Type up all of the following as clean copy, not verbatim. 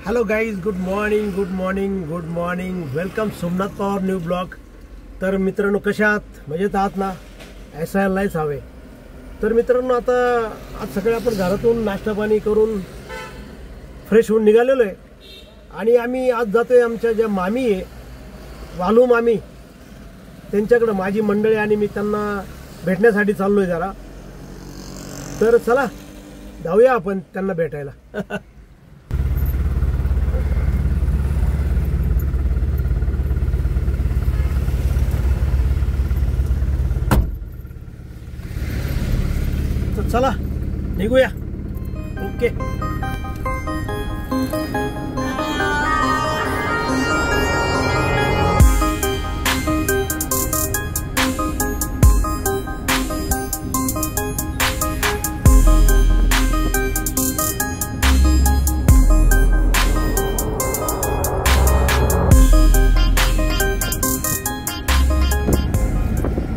Hello guys, good morning good morning good morning. Welcome Somnath Pawar new blog. तर मित्रांनो, कशा आहात? मजेत आहात ना? असायलाच हवे. तर मित्रांनो, आता आज सगळे आपण घरातून नाश्ता पाणी करून फ्रेश होऊन निघालेलो आहे आणि आम्ही आज जातोय आमच्या ज्या मामी आहे, वालू मामी, त्यांच्याकडे माझी मंडळी आणि मी त्यांना भेटण्यासाठी चाललोय जरा. तर चला जाऊया आपण त्यांना भेटायला. तर चला निघूया. ओके.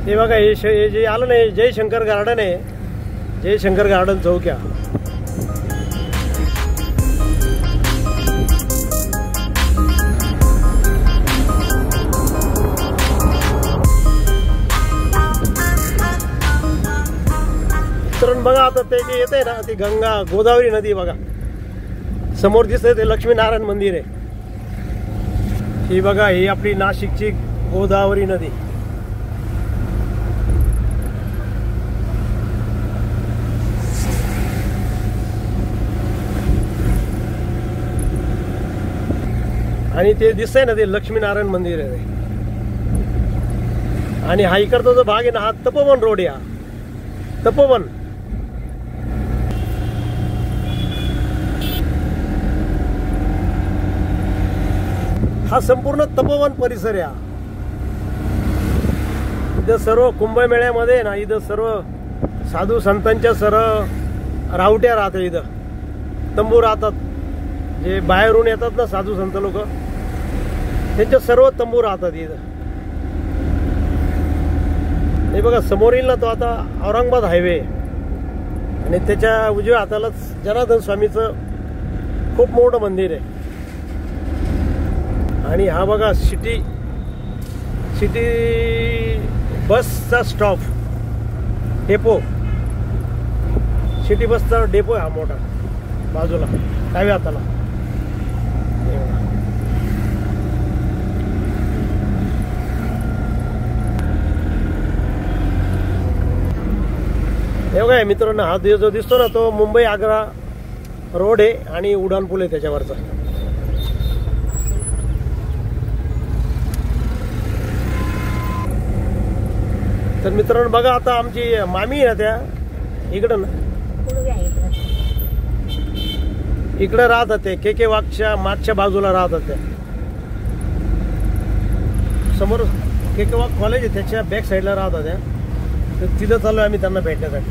हे बघा, हे जे आलं ना, जयशंकर गार्डन आहे. जयशंकर गार्डन चौक्या. तर बघा, आता ते जे येते ना, ती गंगा गोदावरी नदी बघा समोर दिसते. ते लक्ष्मीनारायण मंदिर आहे. ही बघा, ही आपली नाशिकची गोदावरी नदी. आणि ते दिसतंय ना, ते लक्ष्मीनारायण मंदिर आहे. आणि हा इकडचा जो भाग आहे ना, हा तपोवन रोड आहे. हा तपोवन. हा संपूर्ण तपोवन परिसर आहे. इथं सर्व कुंभमेळ्यामध्ये ना, इथं सर्व साधू संतांच्या सर्व रावट्या राहतात. इथं तंबू राहतात. जे बाहेरून येतात ना साधू संत लोक, त्यांचे सर्व तंबू राहतात इथं. हे बघा समोरील ना, तो आता औरंगाबाद हायवे आणि त्याच्या उजव्या हातालाच जनार्दन स्वामीचं खूप मोठं मंदिर आहे. आणि हा बघा सिटी बसचा स्टॉप, डेपो. सिटी बसचा डेपो आहे हा मोठा, बाजूला डाव्या हाताला. हे बघा मित्रांनो, हा जो दिसतो ना, तो मुंबई आग्रा रोड आहे आणि उड्डाणपूल आहे त्याच्यावरचा. तर मित्रांनो बघा, आता आमची मामी आहे त्या इकडं ना, इकडे राहतात. ते के वाघच्या मागच्या बाजूला राहतात. त्या समोर के वाघ कॉलेज आहे, त्याच्या बॅक साईडला राहतात त्या. तर तिथं चालू आम्ही त्यांना भेटण्यासाठी.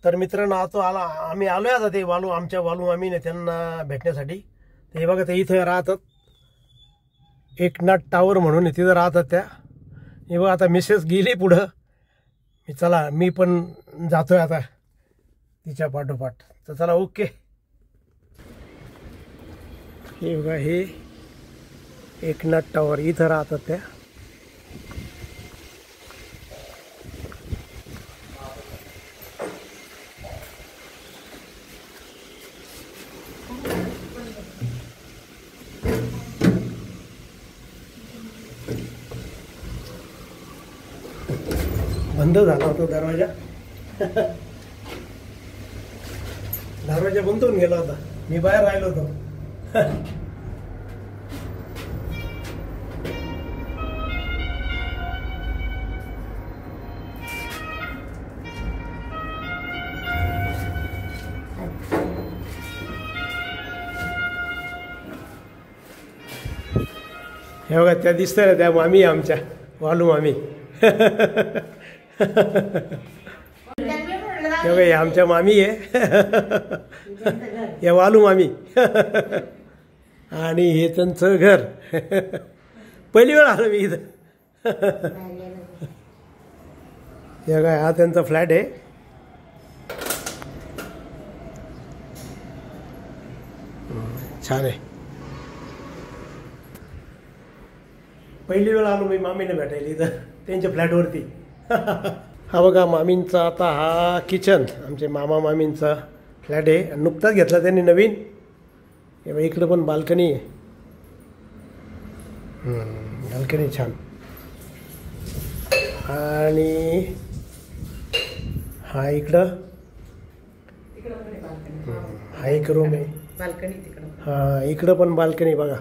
तर मित्रांनो, आम्ही आलोय आता ते आमच्या वालू मामीने त्यांना भेटण्यासाठी. ते बघा, ते इथं राहतात. एकनाथ टावर म्हणून तिथं राहतात त्या. हे बघा, आता मिसेस गेली पुढं. चला मी पण जातोय आता तिच्या पाठोपाठ. तर चला ओके. हे बघा, हे एकनाथ टावर इथं राहतात त्या. बंद झाला होता दरवाजा. दरवाजा बंद होऊन गेला होता. मी बाहेर राहिलो होतो. हे बघा, त्या दिसतंय ना, त्या मामी आमच्या वालू मामी. हे बघा, आमच्या मामी आहे. या वालू मामी. आणि हे त्यांचं घर. पहिली वेळ आलो मी इथं. हे काय, हा त्यांचा फ्लॅट आहे. छान आहे. पहिली वेळ आलो मी मामीने भेटायला इथं त्यांच्या फ्लॅटवरती. हा बघा मामींचा आता हा किचन, आमचे मामा मामींचा फ्लॅट आहे. नुकताच घेतला त्यांनी नवीन. हे बघा इकडं पण बाल्कनी आहे. बाल्कनी छान. आणि हा इकडं हा एक रूम आहे. हा इकडं पण बाल्कनी बघा.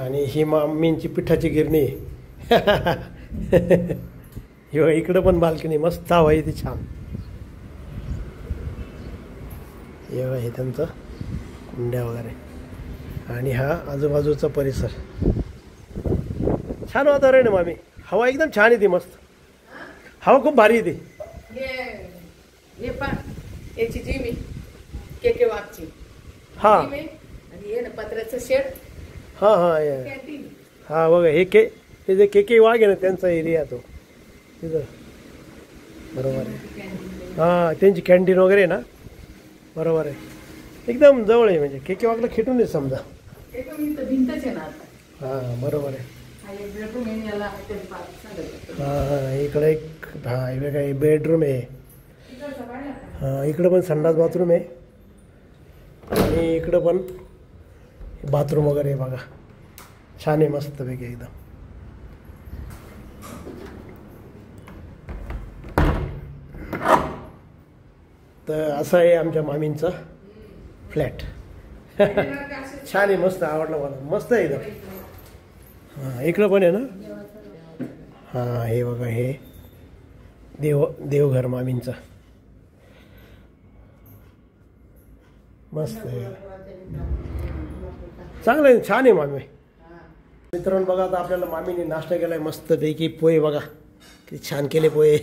आणि ही मामींची पिठाची गिरणी. हे इकडं पण बाल्कनी मस्त हवा आहे ती छान. हे त्यांचं कुंड्या वगैरे. आणि हा आजूबाजूचा परिसर. छान वातावरण आहे मामी. हवा एकदम छान येते मस्त. हवा खूप भारी येते. हा पत्र्याचं शेड. हा हा हा बघा हे जे के वाघ आहे ना त्यांचा एरिया तो तिथं. बरोबर आहे. हा त्यांची कॅन्टीन वगैरे आहे ना. बरोबर आहे. एकदम जवळ आहे म्हणजे के वाघला खेटून आहे समजा. हा बरोबर आहे. हा इकडे एक वेगळा बेडरूम आहे. हा इकडं पण संडास बाथरूम आहे. आणि इकडं पण बाथरूम वगैरे बघा. छान आहे मस्तपैकी एकदम. तर असं आहे आमच्या मामींचा फ्लॅट. छान आहे मस्त. आवडलं मला. मस्त आहे एकदम. हां इकडं पण आहे ना. हां हे बघा हे देवघर मामींचा. मस्त आहे. चांगलं आहे. छान आहे मामी. मित्रांनो बघा आता आपल्याला मामीने नाश्ता केला आहे मस्तपैकी. पोहे बघा किती छान केले पोहे.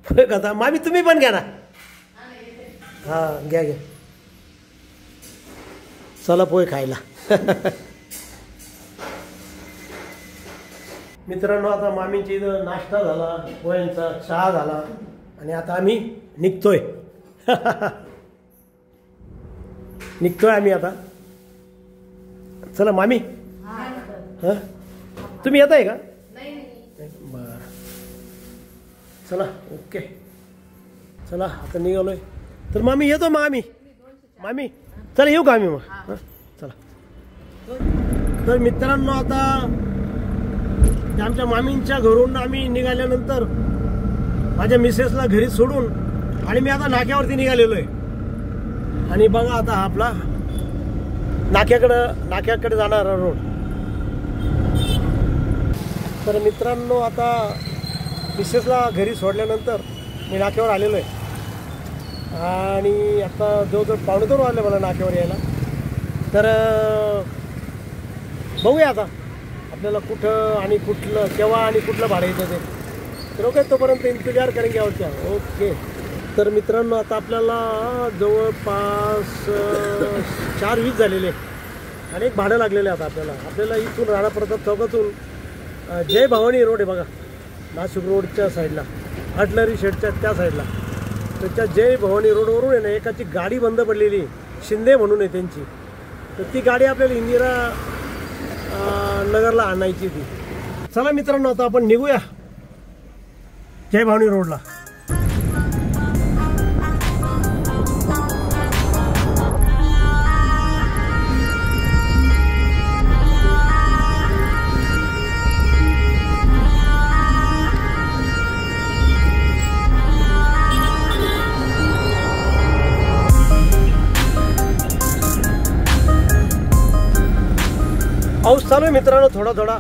पोहे खाता मामी तुम्ही पण घ्या ना. हां घ्या घ्या. चला पोहे खायला. मित्रांनो आता मामींची इथं नाश्ता झाला, पोह्यांचा चहा झाला आणि आता आम्ही निघतोय. निघतोय आम्ही आता. चला मामी. हां तुम्ही येत आहे का? बरं चला ओके. चला आता निघालोय. तर मामी येतो मग आम्ही. मामी चला येऊ का आम्ही मग. हां चला. तर मित्रांनो आता आमच्या मामींच्या घरून आम्ही निघाल्यानंतर माझ्या मिसेसला घरी सोडून आणि मी आता नाक्यावरती निघालेलो आहे. आणि बघा आता हा आपला नाक्याकडे जाणारा रोड. तर मित्रांनो आता मिसेसला घरी सोडल्यानंतर मी नाक्यावर आलेलो आहे. आणि आता जवळजवळ 2:15 वाजले मला नाक्यावर यायला. तर बघूया आता आपल्याला कुठं आणि कुठलं केव्हा आणि कुठलं भाडं येतं ते. तर ओके तोपर्यंत इंतजार करेंगे और क्या. ओके. तर मित्रांनो आता आपल्याला जवळपास 4:20 झालेले आणि एक भाडं लागलेलं आहे. आता आपल्याला इथून राणा प्रताप चौकातून जय भवानी रोड आहे बघा नाशिक रोडच्या साईडला, हटलरी शेडच्या त्या साईडला. तर त्या जय भवानी रोडवरून आहे ना एकाची गाडी बंद पडलेली शिंदे म्हणून आहे त्यांची. तर ती गाडी आपल्याला इंदिरा नगरला आणायची ती. चला मित्रांनो आता आपण निघूया जय भवानी रोडला. पाऊस चालू आहे मित्रांनो. थोडा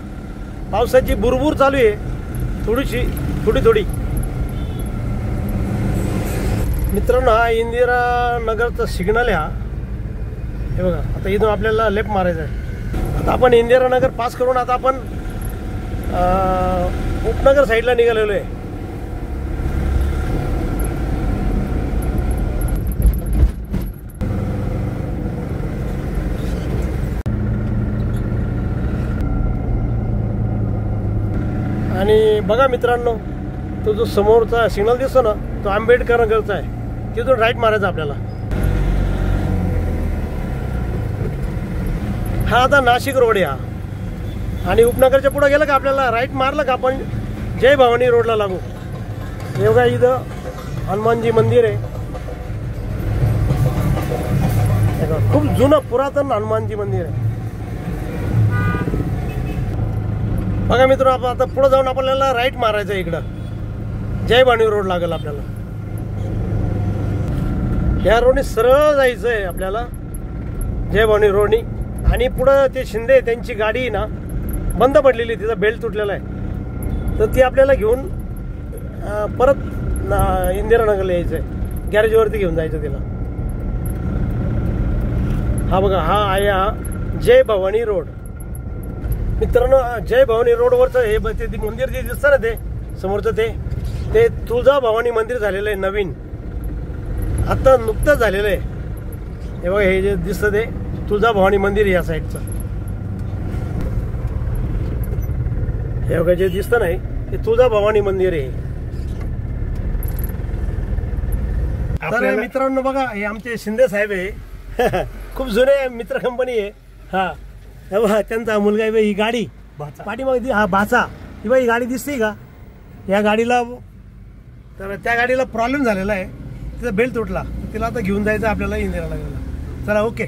पावसाची बुरबुर चालू आहे थोडी. मित्रांनो हा इंदिरा नगरचा सिग्नल आहे. हा हे बघा आता इथून आपल्याला लेफ्ट मारायचं आहे. आता आपण इंदिरा नगर पास करून आता आपण उपनगर साईडला निघालेलो आहे. आणि बघा मित्रांनो तो जो समोरचा सिग्नल दिसतो ना तो आंबेडकर नगरचा आहे, तिथून राईट मारायचा आपल्याला. हा आता नाशिक रोड आहे हा. आणि उपनगरच्या पुढे गेलं का आपल्याला राईट मारलं का आपण जय भवानी रोडला लागू. हे बघा इथं हनुमानजी मंदिर आहे, खूप जुनं पुरातन हनुमानजी मंदिर आहे. बघा मित्र, आपण आता पुढे जाऊन आपल्याला राईट मारायचं आहे. इकडं जय भवानी रोड लागेल आपल्याला. या रोडने सरळ जायचं आहे आपल्याला, जय भवानी रोडनी. आणि पुढं ते शिंदे त्यांची गाडी ना बंद पडलेली, तिचा बेल्ट तुटलेला आहे, तर ती आपल्याला घेऊन परत इंदिरानगरला यायचं आहे, गॅरेजवरती घेऊन जायचं तिला. हा बघा, हा आहे हा जय भवानी रोड. मित्रांनो, जय भवानी रोडवरचं हे ते मंदिर जे दिसतं ना ते समोरचं ते तुळजा भवानी मंदिर झालेलं आहे नवीन, आता नुकतंच झालेलं आहे. हे बघा, हे जे दिसतं ते तुळजा भवानी मंदिर या साईडचं. हे बघा जे दिसतं नाही ते तुळजा भवानी मंदिर आहे. तर मित्रांनो बघा, हे आमचे शिंदे साहेब आहे, खूप जुने मित्र कंपनी आहे. हा बघा, त्यांचा मुलगा आहे. ही गाडी पाठीमागे, हा भाचा, ही बाई गाडी दिसते का, या गाडीला, तर त्या गाडीला प्रॉब्लेम झालेला आहे, तिचा बेल्ट तुटला, तिला आता घेऊन जायचं आपल्याला इंदिरानगरला. चला ओके.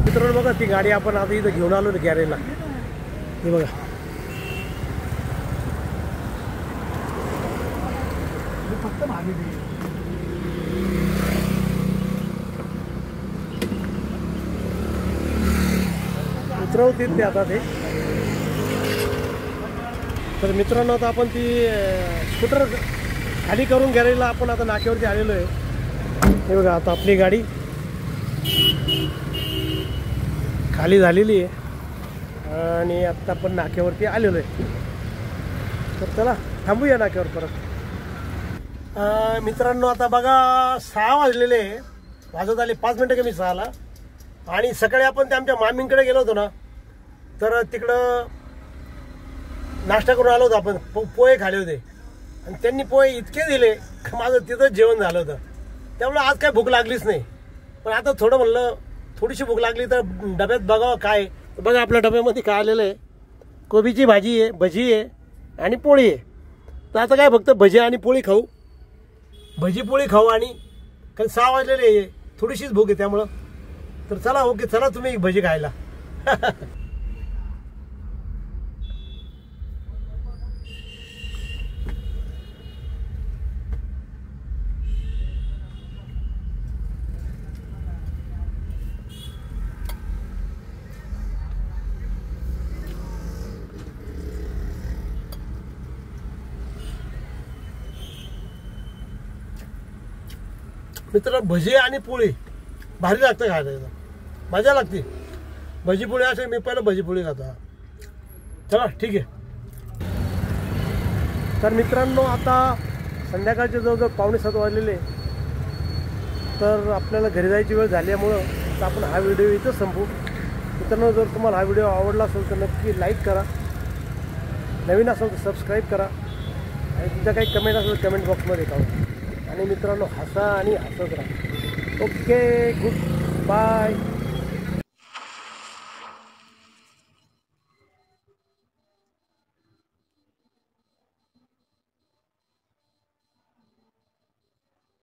मित्रांनो बघा, ती गाडी आपण आता इथं घेऊन आलो ना गॅरेजला. हे बघा, फक्त मागे उतरवतील ते आता ते. तर मित्रांनो, आता आपण ती स्कूटर खाली करून गॅरेजला आपण आता नाक्यावरती आलेलो आहे. हे बघा, आता आपली गाडी खाली झालेली आहे आणि आता आपण नाक्यावरती आलेलो आहे. तर चला थांबूया नाक्यावर परत. मित्रांनो, आता बघा 6 वाजलेले, वाजत आले 5 मिनटं कमी 6ला. आणि सकाळी आपण ते आमच्या मामींकडे गेलो होतो ना, तर तिकडं नाश्ता करून आलो होतो आपण. पोहे खाले होते आणि त्यांनी पोहे इतके दिले की माझं तिथंच जेवण झालं होतं. त्यामुळे आज काय भूक लागलीच नाही. पण आता थोडं म्हणलं, थोडीशी भूक लागली तर डब्यात बघावं काय. बघा आपल्या डब्यामध्ये काय आलेलं आहे, कोबीची भाजी आहे, भजी आहे आणि पोळी आहे. तर आता काय फक्त भजी आणि पोळी खाऊ, भजी पोळी खाऊ. आणि कारण 6 वाजलेले, थोडीशीच भूक आहे त्यामुळं. तर चला ओके, चला तुम्ही भजी खायला. मित्र, भजी आणि पोळी भारी लागतं खायला, मजा लागते. भजी पोळी असेल, मी पहिलं भजी पोळी खातो. चला ठीक आहे. तर मित्रांनो, आता संध्याकाळचे जवळजवळ 6:45 वाजलेले, तर आपल्याला घरी जायची वेळ झाल्यामुळं तर आपण हा व्हिडिओ इथंच संपू. मित्रांनो, जर तुम्हाला हा व्हिडिओ आवडला असेल तर नक्की लाईक करा, नवीन असेल तर सबस्क्राईब करा, आणि तुमच्या काही कमेंट असेल तर कमेंट बॉक्समध्ये कळवा. आणि मित्रांनो, हसा आणि हसत राहा. Okay, good bye.